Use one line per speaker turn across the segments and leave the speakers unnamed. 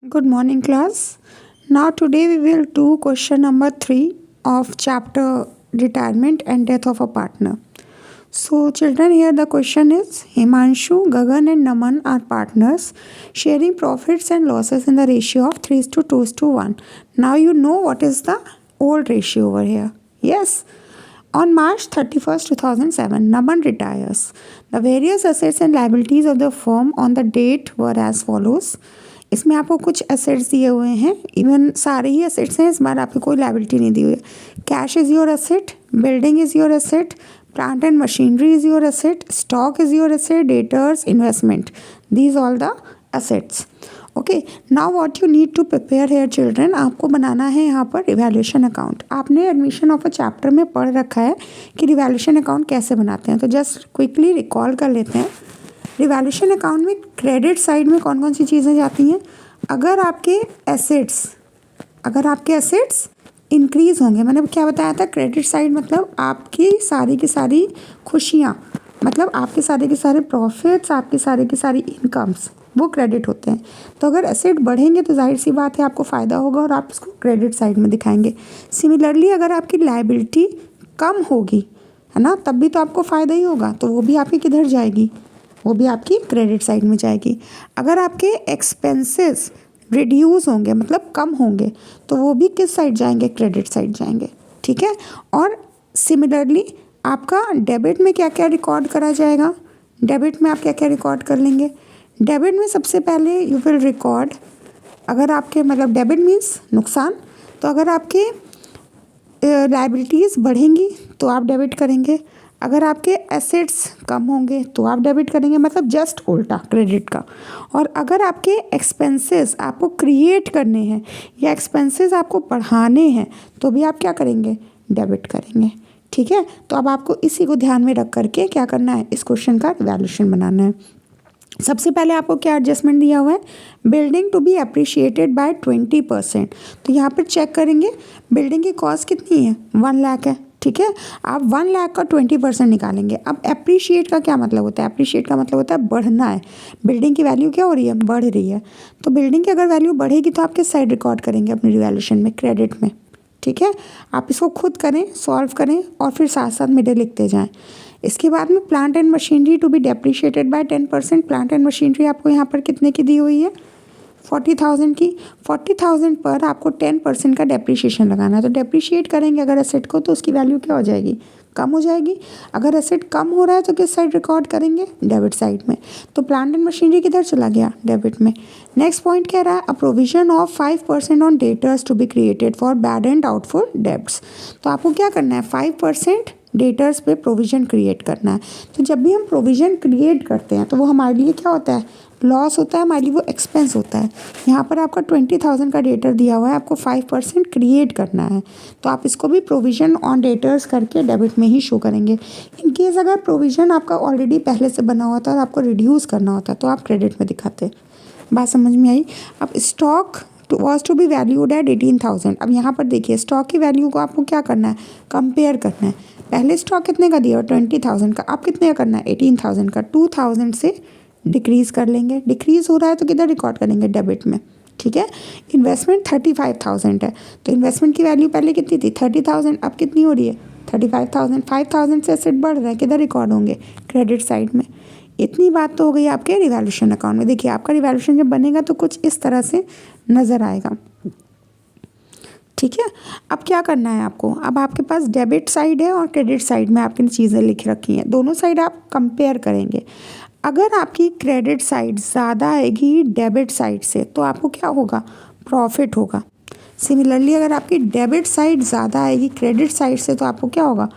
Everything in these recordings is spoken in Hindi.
Good morning, class. Now, today we will do question number 3 of chapter Retirement and Death of a Partner. So, children, here the question is Himanshu, Gagan, and Naman are partners sharing profits and losses in the ratio of 3 to 2 to 1. Now, you know what is the old ratio over here. Yes. On March 31st, 2007, Naman retires. The various assets and liabilities of the firm on the date were as follows. इसमें आपको कुछ एसेट्स दिए हुए हैं, इवन सारे ही एसेट्स हैं, इस बार आपको कोई लाइबिलिटी नहीं दी हुई है. Cash is your asset, building is your asset, plant and machinery is your asset, stock is your asset, debtors, investment, these all the assets. Okay, now what you need to prepare here children, आपको बनाना है यहाँ पर रिवैल्यूएशन अकाउंट. आपने एडमिशन ऑफ अ चैप्टर में पढ़ रखा है कि रिवैल्यूएशन अकाउंट कैसे बनाते हैं, तो जस्ट क्विकली रिकॉल कर लेते हैं. रिवैल्यूएशन अकाउंट में क्रेडिट साइड में कौन कौन सी चीज़ें जाती हैं. अगर आपके एसेट्स इंक्रीज़ होंगे, मैंने क्या बताया था, क्रेडिट साइड मतलब आपकी सारी की सारी खुशियाँ, मतलब आपके सारे के सारे प्रॉफिट्स, आपकी सारी की सारी इनकम्स वो क्रेडिट होते हैं. तो अगर एसेट बढ़ेंगे तो जाहिर सी बात है आपको फ़ायदा होगा और आप इसको क्रेडिट साइड में दिखाएंगे. सिमिलरली अगर आपकी लायबिलिटी कम होगी, है ना, तब भी तो आपको फ़ायदा ही होगा, तो वो भी आपकी किधर जाएगी, वो भी आपकी क्रेडिट साइड में जाएगी. अगर आपके एक्सपेंसेस रिड्यूस होंगे, मतलब कम होंगे, तो वो भी किस साइड जाएंगे, क्रेडिट साइड जाएंगे. ठीक है. और सिमिलरली आपका डेबिट में क्या क्या रिकॉर्ड करा जाएगा, डेबिट में आप क्या क्या रिकॉर्ड कर लेंगे. डेबिट में सबसे पहले यू विल रिकॉर्ड, अगर आपके मतलब डेबिट मीन्स नुकसान, तो अगर आपके लायबिलिटीज़ बढ़ेंगी तो आप डेबिट करेंगे, अगर आपके एसेट्स कम होंगे तो आप डेबिट करेंगे, मतलब जस्ट उल्टा क्रेडिट का. और अगर आपके एक्सपेंसेस आपको क्रिएट करने हैं या एक्सपेंसेस आपको बढ़ाने हैं तो भी आप क्या करेंगे, डेबिट करेंगे. ठीक है. तो अब आपको इसी को ध्यान में रख करके क्या करना है, इस क्वेश्चन का रिवैल्यूएशन बनाना है. सबसे पहले आपको क्या एडजस्टमेंट दिया हुआ है, building to be appreciated by 20%. तो यहाँ पर चेक करेंगे बिल्डिंग की कॉस्ट कितनी है, 1 लाख है. ठीक है. आप 1 लाख का 20% निकालेंगे. अब अप्रिशिएट का क्या मतलब होता है, अप्रिशिएट का मतलब होता है बढ़ना है. बिल्डिंग की वैल्यू क्या हो रही है, बढ़ रही है. तो बिल्डिंग की अगर वैल्यू बढ़ेगी तो आप किस साइड रिकॉर्ड करेंगे, अपनी रिवैल्यूएशन में, क्रेडिट में. ठीक है. आप इसको खुद करें, सॉल्व करें और फिर साथ साथ मिडल लिखते जाएँ. इसके बाद में plant and machinery to be depreciated by 10%. Plant and machinery आपको यहाँ पर कितने की दी हुई है, 40,000 की. 40,000 पर आपको 10% का डेप्रिशिएशन लगाना है. तो डेप्रिशिएट करेंगे अगर एसेट को तो उसकी वैल्यू क्या हो जाएगी, कम हो जाएगी. अगर एसेट कम हो रहा है तो किस साइड रिकॉर्ड करेंगे, डेबिट साइड में. तो प्लांट एंड मशीनरी किधर चला गया, डेबिट में. नेक्स्ट पॉइंट कह रहा है, a provision of 5% on debtors to be created for bad and doubtful debts. तो आपको क्या करना है, 5% डेटर्स पे प्रोविज़न क्रिएट करना है. तो जब भी हम प्रोविज़न क्रिएट करते हैं तो वो हमारे लिए क्या होता है, लॉस होता है, हमारे लिए वो एक्सपेंस होता है. यहाँ पर आपका 20,000 का डेटर दिया हुआ है, आपको 5% क्रिएट करना है. तो आप इसको भी प्रोविज़न ऑन डेटर्स करके डेबिट में ही शो करेंगे. इन केस अगर प्रोविज़न आपका ऑलरेडी पहले से बना होता है और आपको रिड्यूस करना होता है तो आप क्रेडिट में दिखाते. बात समझ में आई. अब stock was to be valued at 18,000. अब यहाँ पर देखिए स्टॉक की वैल्यू को आपको क्या करना है, कंपेयर करना है. पहले स्टॉक कितने का दिया, 20,000 का. आप कितने का करना है, 18,000 का. 2,000 से डिक्रीज़ कर लेंगे. डिक्रीज़ हो रहा है तो किधर रिकॉर्ड करेंगे, डेबिट में. ठीक है. इन्वेस्टमेंट 35,000 है, तो इन्वेस्टमेंट की वैल्यू पहले कितनी थी, 30,000. अब कितनी हो रही है, 35,000. 5,000 से एसेट बढ़ रहा है, किधर रिकॉर्ड होंगे, क्रेडिट साइड में. इतनी बात तो हो गई आपके रिवैल्यूएशन अकाउंट में. देखिए आपका रिवैल्यूएशन जब बनेगा तो कुछ इस तरह से नज़र आएगा. ठीक है. अब क्या करना है आपको, अब आपके पास डेबिट साइड है और क्रेडिट साइड में आपकी चीज़ें लिख रखी हैं, दोनों साइड आप कंपेयर करेंगे. अगर आपकी क्रेडिट साइड ज़्यादा आएगी डेबिट साइड से तो आपको क्या होगा, प्रॉफिट होगा. सिमिलरली अगर आपकी डेबिट साइड ज़्यादा आएगी क्रेडिट साइड से तो आपको क्या होगा,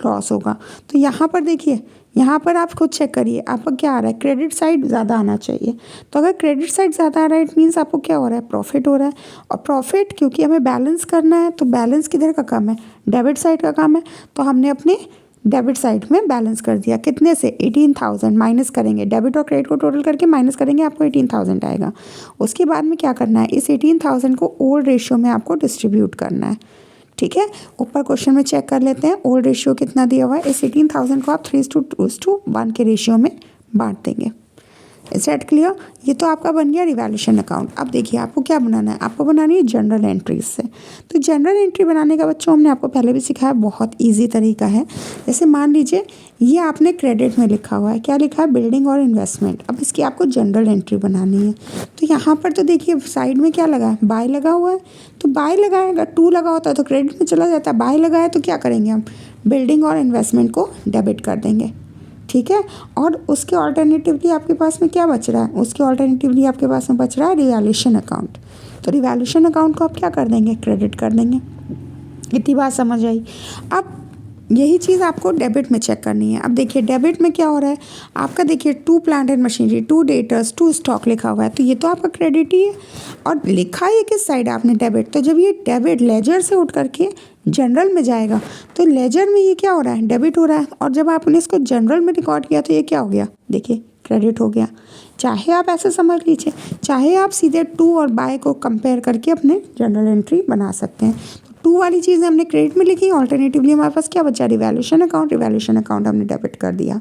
लॉस होगा. तो यहाँ पर देखिए, यहाँ पर आप खुद चेक करिए आपका क्या आ रहा है, क्रेडिट साइड ज़्यादा आना चाहिए. तो अगर क्रेडिट साइड ज़्यादा आ रहा है इट मीन्स आपको क्या हो रहा है, प्रॉफिट हो रहा है. और प्रॉफिट क्योंकि हमें बैलेंस करना है तो बैलेंस किधर का काम है, डेबिट साइड का काम है. तो हमने अपने डेबिट साइड में बैलेंस कर दिया. कितने से, 18,000 माइनस करेंगे, डेबिट और क्रेडिट को टोटल करके माइनस करेंगे, आपको 18,000 आएगा. उसके बाद में क्या करना है, इस 18,000 को ओल्ड रेशियो में आपको डिस्ट्रीब्यूट करना है. ठीक है. ऊपर क्वेश्चन में चेक कर लेते हैं ओल्ड रेशियो कितना दिया हुआ है. इस 18,000 को आप 3:2:1 के रेशियो में बांट देंगे. Is that clear. ये तो आपका बन गया रिवैल्यूएशन अकाउंट। अब देखिए आपको क्या बनाना है, आपको बनानी है जनरल एंट्रीज से। तो जनरल एंट्री बनाने का बच्चों हमने आपको पहले भी सिखाया, बहुत ईजी तरीका है। जैसे मान लीजिए ये आपने क्रेडिट में लिखा हुआ है, क्या लिखा है, बिल्डिंग और इन्वेस्टमेंट। अब इसकी आपको जनरल एंट्री बनानी है। तो यहाँ पर तो देखिए साइड में क्या लगा है, बाय लगा हुआ है, तो बाय लगाएगा, 2 लगा होता है तो क्रेडिट में चला जाता है, बाय लगा है तो क्या करेंगे हम, बिल्डिंग और इन्वेस्टमेंट को डेबिट कर देंगे, ठीक है। और उसके ऑल्टरनेटिवली आपके पास में क्या बच रहा है, उसके ऑल्टरनेटिवली आपके पास में बच रहा है रिवैल्यूएशन अकाउंट। तो रिवैल्यूएशन अकाउंट को आप क्या कर देंगे, क्रेडिट कर देंगे। इतनी बात समझ आई। अब यही चीज़ आपको डेबिट में चेक करनी है। अब देखिए डेबिट में क्या हो रहा है आपका, देखिए 2 plant and machinery, 2 debtors, 2 stock लिखा हुआ है, तो ये तो आपका क्रेडिट ही है। और लिखा ये किस साइड आपने, डेबिट। तो जब ये डेबिट लेजर से उठ करके जनरल में जाएगा तो लेजर में ये क्या हो रहा है, डेबिट हो रहा है। और जब आपने इसको जनरल में रिकॉर्ड किया तो ये क्या हो गया, देखिए क्रेडिट हो गया। चाहे आप ऐसे समझ लीजिए, चाहे आप सीधे टू और बाय को कंपेयर करके अपने जनरल एंट्री बना सकते हैं। 2 वाली चीज़ें हमने क्रेडिट में लिखी, ऑल्टरनेटिवली हमारे पास क्या बचा, रिवैल्यूएशन अकाउंट। रिवैल्यूएशन अकाउंट हमने डेबिट कर दिया।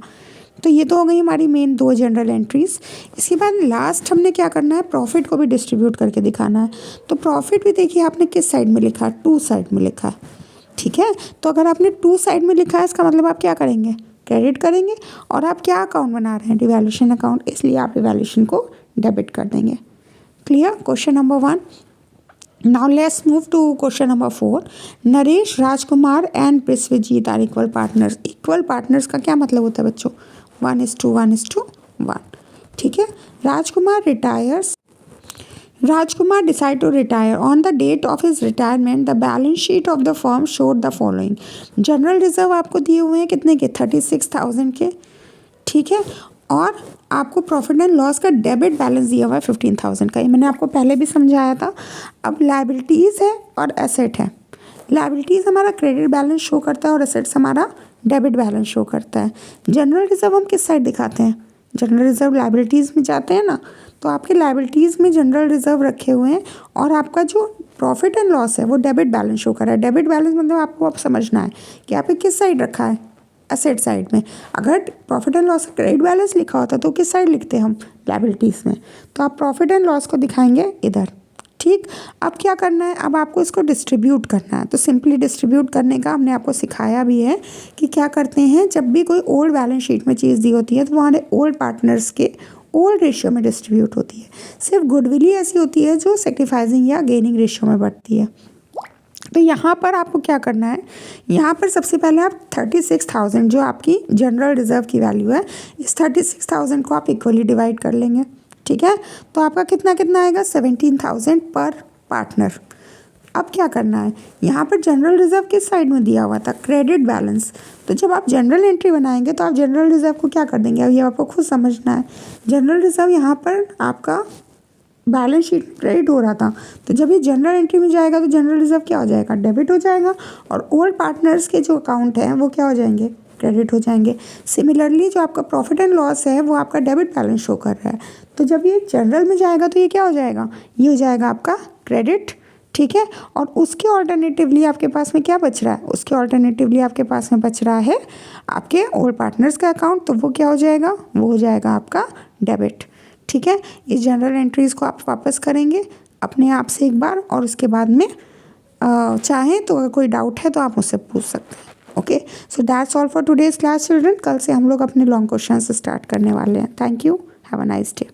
तो ये तो हो गई हमारी मेन 2 जनरल एंट्रीज। इसके बाद लास्ट हमने क्या करना है, प्रॉफिट को भी डिस्ट्रीब्यूट करके दिखाना है। तो प्रॉफिट भी देखिए आपने किस साइड में लिखा है, 2 साइड में लिखा है, ठीक है। तो अगर आपने 2 साइड में लिखा है इसका मतलब आप क्या करेंगे, क्रेडिट करेंगे। और आप क्या अकाउंट बना रहे हैं, रिवैल्यूएशन अकाउंट, इसलिए आप रिवैल्यूएशन को डेबिट कर देंगे। Clear, question number 1। Now let's move to question number 4. Naresh, Rajkumar and Biswajit are equal partners. Equal partners का क्या मतलब होता है बच्चों, 1:1:1, ठीक है। Rajkumar retires, Rajkumar decided to retire. On the date of his retirement, the balance sheet of the firm showed the following. General reserve आपको दिए हुए हैं कितने के, 36,000 के, ठीक है। और आपको प्रॉफिट एंड लॉस का डेबिट बैलेंस दिया हुआ है 15,000 का। ये मैंने आपको पहले भी समझाया था। अब लायबिलिटीज़ है और एसेट है। लायबिलिटीज़ हमारा क्रेडिट बैलेंस शो करता है और एसेट्स हमारा डेबिट बैलेंस शो करता है। जनरल रिजर्व हम किस साइड दिखाते हैं, जनरल रिजर्व लायबिलिटीज़ में जाते हैं ना, तो आपके लायबिलिटीज़ में जनरल रिजर्व रखे हुए हैं और आपका जो प्रॉफिट एंड लॉस है वो डेबिट बैलेंस शो कर रहा है। डेबिट बैलेंस मतलब आपको अब समझना है कि आपने किस साइड रखा है, एसेट साइड में। अगर profit and loss credit balance लिखा होता तो किस साइड लिखते हम, लायबिलिटीज़ में। तो आप प्रॉफिट एंड लॉस को दिखाएंगे इधर, ठीक। अब क्या करना है, अब आपको इसको डिस्ट्रीब्यूट करना है। तो सिंपली डिस्ट्रीब्यूट करने का हमने आपको सिखाया भी है कि क्या करते हैं, जब भी कोई ओल्ड बैलेंस शीट में चीज़ दी होती है तो हमारे ओल्ड पार्टनर्स के ओल्ड रेशियो में डिस्ट्रीब्यूट होती है। सिर्फ गुडविल ही ऐसी होती है जो सेक्रीफाइसिंग या गेनिंग रेशियो में बढ़ती है। तो यहाँ पर आपको क्या करना है, यहाँ पर सबसे पहले आप 36,000 जो आपकी जनरल रिजर्व की वैल्यू है, इस 36,000 को आप इक्वली डिवाइड कर लेंगे, ठीक है। तो आपका कितना कितना आएगा, 17,000 पर पार्टनर। अब क्या करना है, यहाँ पर जनरल रिजर्व किस साइड में दिया हुआ था, क्रेडिट बैलेंस। तो जब आप जनरल एंट्री बनाएंगे तो आप जनरल रिजर्व को क्या कर देंगे, अब ये आपको खुद समझना है। जनरल रिजर्व यहाँ पर आपका बैलेंस शीट क्रेडिट हो रहा था, तो जब ये जनरल एंट्री में जाएगा तो जनरल रिजर्व क्या हो जाएगा, डेबिट हो जाएगा। और ओल्ड पार्टनर्स के जो अकाउंट हैं वो क्या हो जाएंगे, क्रेडिट हो जाएंगे। सिमिलरली जो आपका प्रॉफिट एंड लॉस है वो आपका डेबिट बैलेंस शो कर रहा है। तो जब ये जनरल में जाएगा तो ये क्या हो जाएगा, ये हो जाएगा आपका क्रेडिट, ठीक है। और उसके ऑल्टरनेटिवली आपके पास में क्या बच रहा है, उसके ऑल्टरनेटिवली आपके पास में बच रहा है आपके ओल्ड पार्टनर्स का अकाउंट, तो वो क्या हो जाएगा, वो हो जाएगा आपका डेबिट, ठीक है। इस जनरल एंट्रीज़ को आप वापस करेंगे अपने आप से एक बार, और उसके बाद में चाहें तो अगर कोई डाउट है तो आप मुझसे पूछ सकते हैं। Okay, so that's all for today's class children. कल से हम लोग अपने लॉन्ग क्वेश्चन स्टार्ट करने वाले हैं। Thank you, have a nice day.